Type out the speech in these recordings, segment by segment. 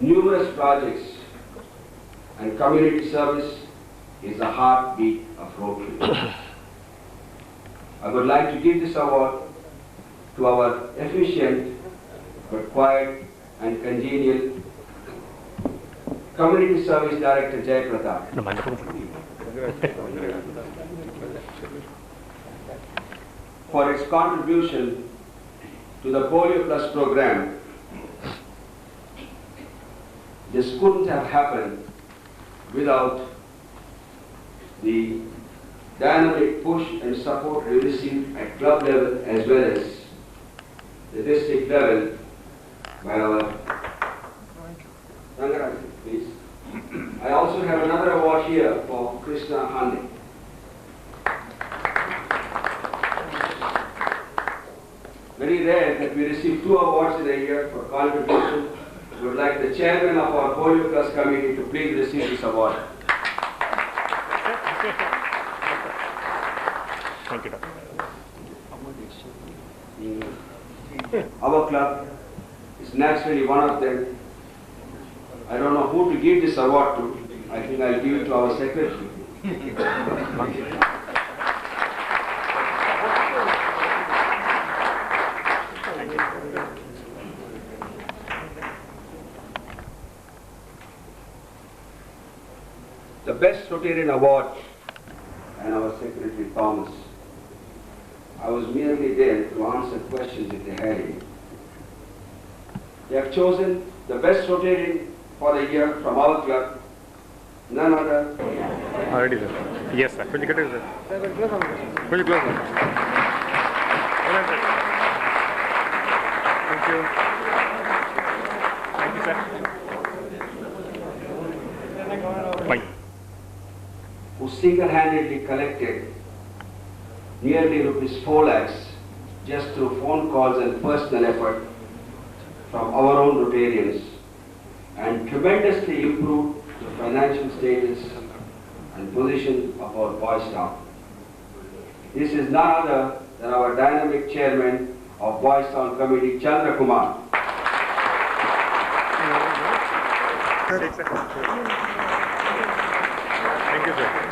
numerous projects, and community service is the heartbeat of Rotary. I would like to give this award to our efficient but quiet and congenial Community Service Director Jay Pratap for its contribution to the Polio Plus program. This couldn't have happened without the dynamic push and support we received at club level as well as the district level by our Rangaraj, please. I also have another award here for Krishna Hande. Very rare that we receive 2 awards in a year for contribution. We would like the chairman of our Polio Plus committee to please receive this award. Thank you, Doctor. Our club is naturally one of them. I don't know who to give this award to. I think I'll give it to our secretary. The Best Rotarian Award and our Secretary Thomas. I was merely there to answer questions if they had any. They have chosen the Best Rotarian for the year from our club, none other. Already, sir. Yes, sir. Could you get it, sir? Could you close, sir? Thank you. Thank you, sir. Fine. Who single-handedly collected nearly rupees 4 lakhs just through phone calls and personal effort from our own Rotarians and tremendously improved the financial status and position of our Boys Town. This is none other than our dynamic chairman of Boys Town Committee, Chandra Kumar. Thank you, sir.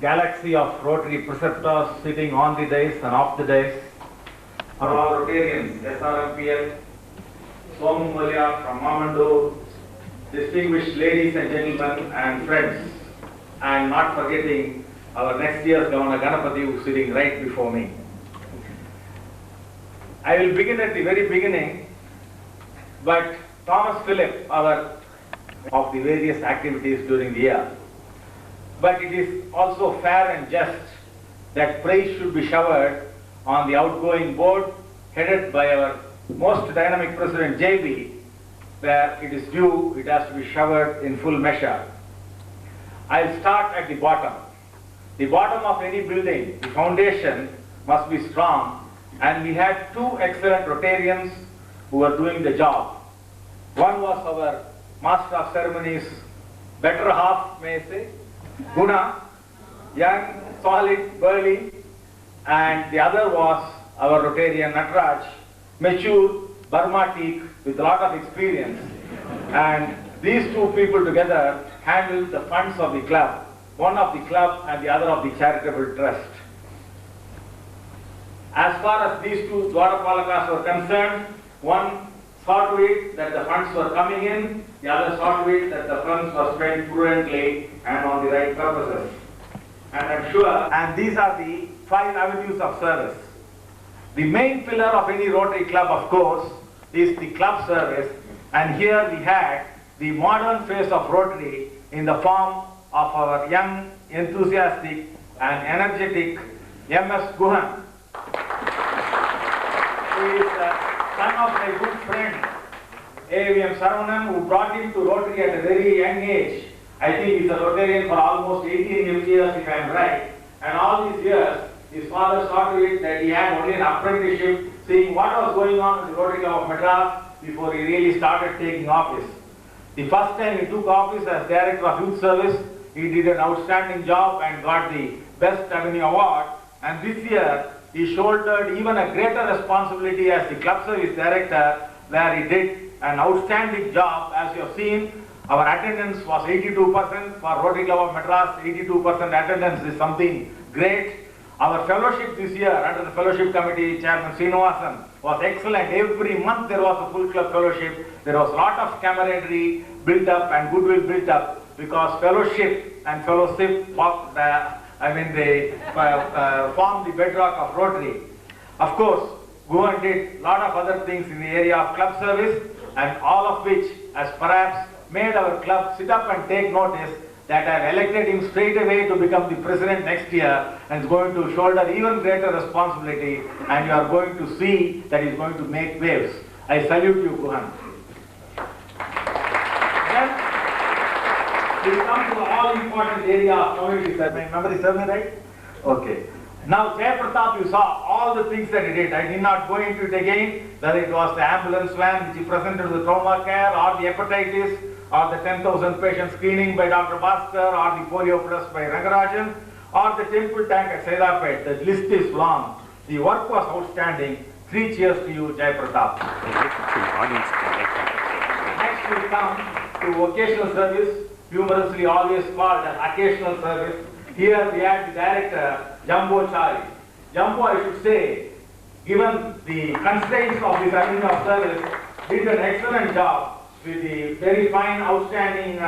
Galaxy of Rotary preceptors sitting on the dais and off the dais are all Rotarians, SRMPL, Somu Malia from Mamandu, distinguished ladies and gentlemen and friends, and not forgetting our next year's Governor Ganapati who is sitting right before me. I will begin at the very beginning, but Thomas Phillip, our of the various activities during the year. But it is also fair and just that praise should be showered on the outgoing board headed by our most dynamic president JB, where it is due, it has to be showered in full measure. I'll start at the bottom. The bottom of any building, the foundation must be strong, and we had 2 excellent Rotarians who were doing the job. One was our Master of Ceremonies, better half, may I say, Guna, young, solid, burly, and the other was our Rotarian Natraj, mature, Burmatic, with a lot of experience. And these 2 people together handled the funds of the club, one of the club and the other of the charitable trust. As far as these 2 Dwarapalakas were concerned, one saw to it that the funds were coming in, the other saw to it that the funds were spent prudently and on the right purposes. And I'm sure, and these are the 5 avenues of service. The main pillar of any Rotary club, of course, is the club service, and here we had the modern face of Rotary in the form of our young, enthusiastic and energetic M.S. Guhan, who is the son of my good friend A.V.M. Saravanan, who brought him to Rotary at a very young age. I think he's a Rotarian for almost 18 years, if I am right. And all these years, his father saw to it that he had only an apprenticeship, seeing what was going on in the Rotary Club of Madras, before he really started taking office. The first time he took office as Director of Youth Service, he did an outstanding job and got the Best Avenue Award. And this year, he shouldered even a greater responsibility as the Club Service Director, where he did an outstanding job. As you have seen, our attendance was 82% for Rotary Club of Madras. 82% attendance is something great. Our fellowship this year under the fellowship committee, Chairman Srinivasan, was excellent. Every month there was a full club fellowship. There was a lot of camaraderie built up and goodwill built up because fellowship and fellowship form the bedrock of Rotary. Of course, Guhan did a lot of other things in the area of club service, and all of which has perhaps made our club sit up and take notice that I have elected him straight away to become the president next year and is going to shoulder even greater responsibility, and you are going to see that he is going to make waves. I salute you, Guhan. Then we come to the all-important area of community service. My memory serves me right? Okay. Now, Jai Pratap, you saw all the things that he did. I did not go into it again, whether it was the ambulance van which he presented to the trauma care, or the hepatitis, or the 10,000 patient screening by Dr. Bhaskar, or the polio plus by Rangarajan, or the temple tank at Saidapet. The list is long. The work was outstanding. 3 cheers to you, Jai Pratap. Next we come to vocational service, humorously always called as occasional service. Here we had the director, Jumbo Chari. Jumbo, I should say, given the constraints of this avenue of service, did an excellent job with the very fine, outstanding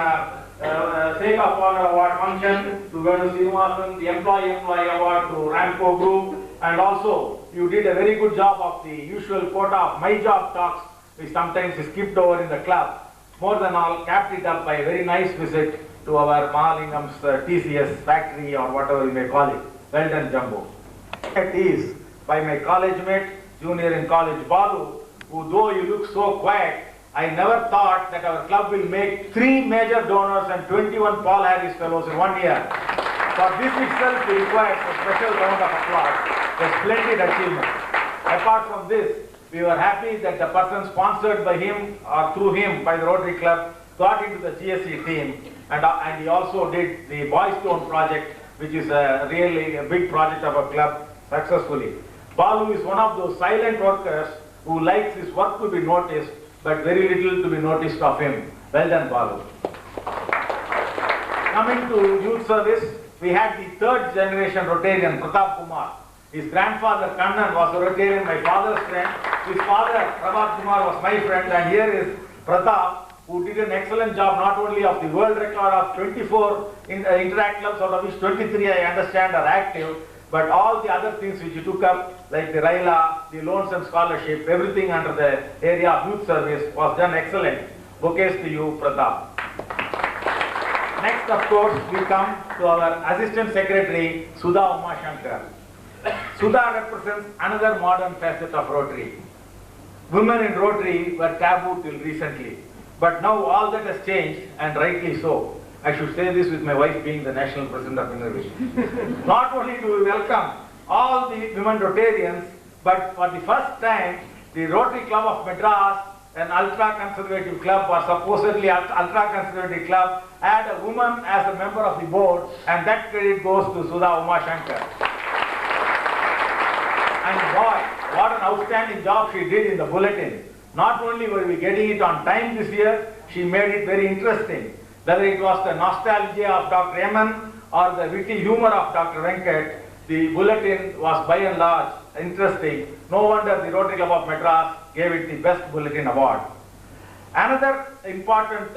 Sake of Honor Award function to Venu Srinivasan, the Employee Award to Ramco Group, and also you did a very good job of the usual quota of My Job talks, which sometimes is skipped over in the club. More than all, capped it up by a very nice visit to our Mahalingam's TCS factory, or whatever you may call it. Well done, Jumbo. It is by my college mate, junior in college, Balu, who though you look so quiet, I never thought that our club will make 3 major donors and 21 Paul Harris Fellows in 1 year. For this itself, we require a special round of applause. A splendid achievement. Apart from this, we were happy that the person sponsored by him or through him by the Rotary Club got into the GSE team, and he also did the Boys Stone project, which is really a big project of our club, successfully. Balu is one of those silent workers who likes his work to be noticed, but very little to be noticed of him. Well done, Balu. Coming to youth service, we had the 3rd generation Rotarian, Pratap Kumar. His grandfather, Kannan, was a Rotarian, my father's friend. His father, Pratap Kumar, was my friend, and here is Pratap, who did an excellent job not only of the world record of 24 interact clubs, out of which 23 I understand are active, but all the other things which you took up, like the RILA, the loans and scholarship, everything under the area of youth service was done excellent. Bouquets to you, Pratap. Next, of course, we come to our Assistant Secretary, Sudha Umashankar. Sudha represents another modern facet of Rotary. Women in Rotary were taboo till recently, but now all that has changed, and rightly so. I should say this with my wife being the National President of Innovation. Not only do we welcome all the women Rotarians, but for the first time, the Rotary Club of Madras, an ultra-conservative club, or supposedly ultra-conservative club, had a woman as a member of the board, and that credit goes to Sudha Umashankar. And boy, what an outstanding job she did in the bulletin. Not only were we getting it on time this year, she made it very interesting. Whether it was the nostalgia of Dr. Eman or the witty humor of Dr. Venkat, the bulletin was by and large interesting. No wonder the Rotary Club of Madras gave it the Best Bulletin Award. Another important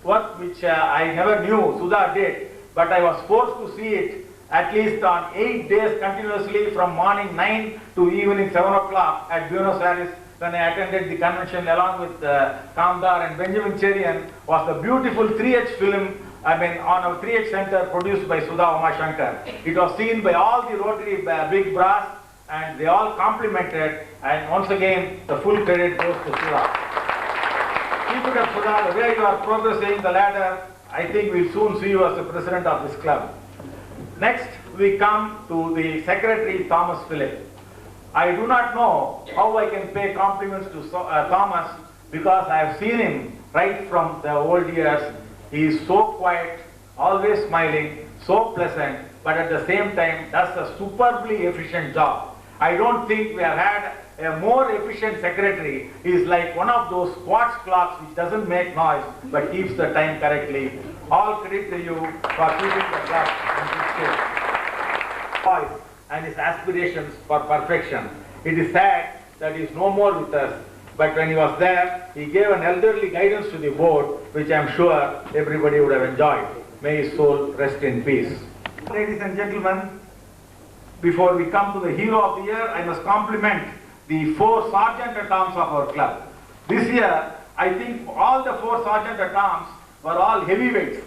work which I never knew Sudha did, but I was forced to see it at least on 8 days continuously from morning 9 to evening 7 o'clock at Buenos Aires, when I attended the convention along with Kamdar and Benjamin Cherian, was the beautiful 3H film, on our 3H center produced by Sudha Umashankar. It was seen by all the Rotary big brass, and they all complimented, and once again the full credit goes to Sudha. Keep it up, Sudha. The way you are progressing the ladder, I think we'll soon see you as the president of this club. Next, we come to the secretary, Thomas Philip. I do not know how I can pay compliments to Thomas, because I have seen him right from the old years. He is so quiet, always smiling, so pleasant, but at the same time does a superbly efficient job. I don't think we have had a more efficient secretary. He is like one of those quartz clocks which doesn't make noise but keeps the time correctly. All credit to you for keeping the clock in good shape. Voice and his aspirations for perfection. It is sad that he is no more with us, but when he was there, he gave an elderly guidance to the board, which I am sure everybody would have enjoyed. May his soul rest in peace. Ladies and gentlemen, before we come to the hero of the year, I must compliment the 4 sergeant-at-arms of our club. This year, I think all the 4 sergeant-at-arms were all heavyweights,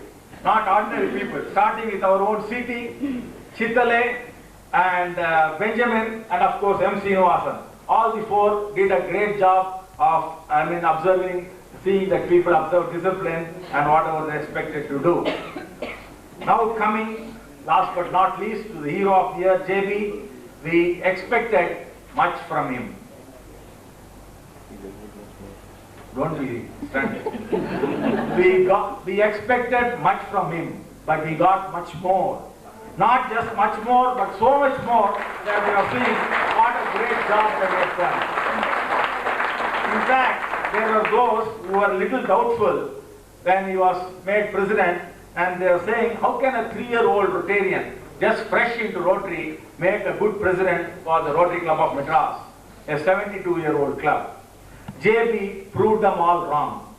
not ordinary people, starting with our own CT, Chitale, and Benjamin, and of course M. Srinivasan. All the 4 did a great job of, observing, seeing that people observe discipline and whatever they expected to do. Now coming, last but not least, to the hero of the year, JB, we expected much from him. Don't be stunned. We expected much from him, but we got much more. Not just much more, but so much more that we have seen what a great job that he has done. In fact, there were those who were a little doubtful when he was made president, and they were saying, how can a 3-year-old Rotarian, just fresh into Rotary, make a good president for the Rotary Club of Madras, a 72-year-old club? JB proved them all wrong.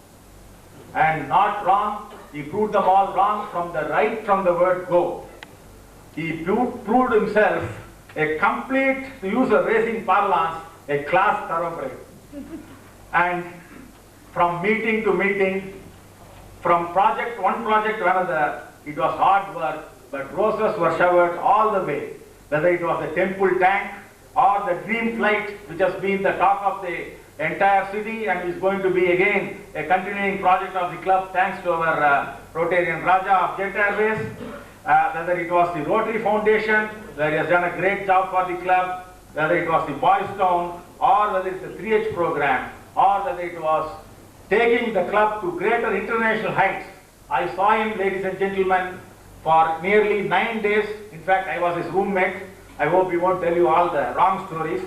And not wrong, he proved them all wrong from the word go. He proved himself a complete, to use a racing parlance, a class thoroughbred. And from meeting to meeting, from one project to another, it was hard work, but roses were showered all the way. Whether it was the temple tank or the dream flight, which has been the talk of the entire city and is going to be again a continuing project of the club, thanks to our Rotarian Raja of Jet Airways. Whether it was the Rotary Foundation, where he has done a great job for the club, whether it was the Boys Town, or whether it's the 3H program, or whether it was taking the club to greater international heights. I saw him, ladies and gentlemen, for nearly 9 days. In fact, I was his roommate. I hope he won't tell you all the wrong stories.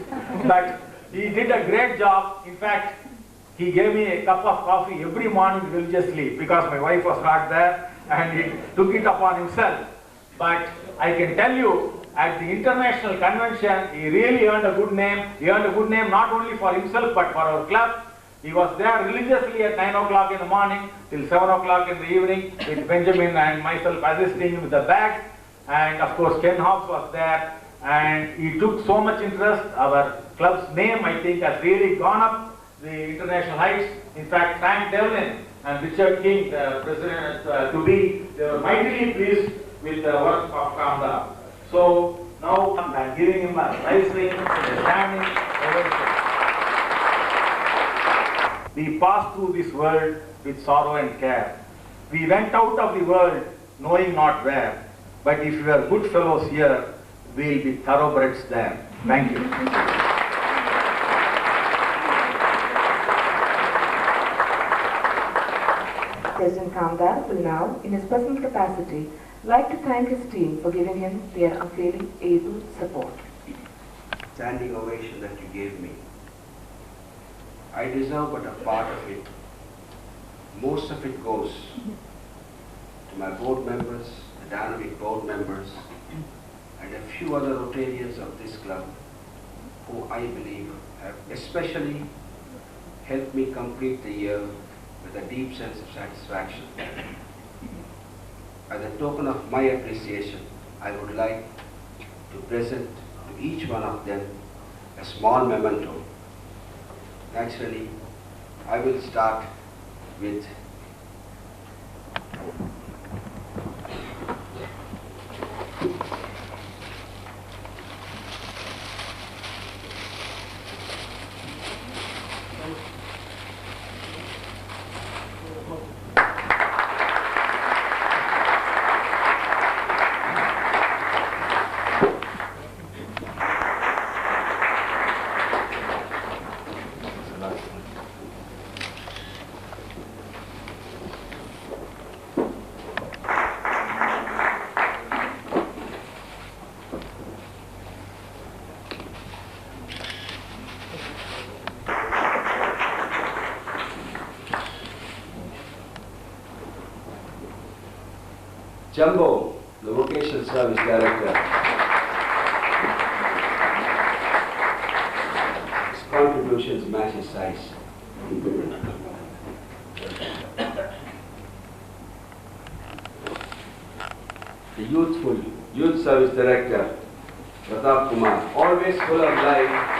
But he did a great job. In fact, he gave me a cup of coffee every morning religiously, because my wife was not there, and he took it upon himself. But I can tell you, at the international convention, he really earned a good name. He earned a good name not only for himself, but for our club. He was there religiously at 9 o'clock in the morning till 7 o'clock in the evening, with Benjamin and myself assisting him with the bags. And of course, Ken Hobbs was there, and he took so much interest. Our club's name, I think, has really gone up the international heights. In fact, Frank Devlin and Richard King, the president they were mightily pleased with the work of Kamda. So now I'm giving him a rising, standing ovation. We passed through this world with sorrow and care. We went out of the world knowing not where. But if we are good fellows here, we'll be thoroughbreds there. Thank you. President Kamdar will now, in his personal capacity, like to thank his team for giving him their unfailing able support. Standing ovation that you gave me, I deserve but a part of it. Most of it goes to my board members, the dynamic board members, and a few other Rotarians of this club, who I believe have especially helped me complete the year with a deep sense of satisfaction. As a token of my appreciation, I would like to present to each one of them a small memento. Naturally, I will start with Jumbo, the vocational service director, his contributions match his size. The youth service director, Pratap Kumar, always full of life.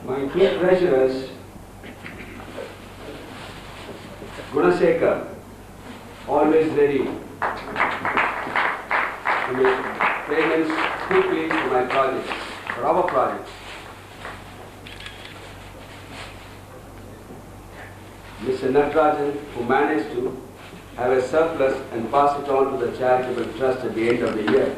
My two treasurers, Gunasekar, always ready to make payments quickly for my projects, for our projects. Mr. Natarajan, who managed to have a surplus and pass it on to the charitable trust at the end of the year.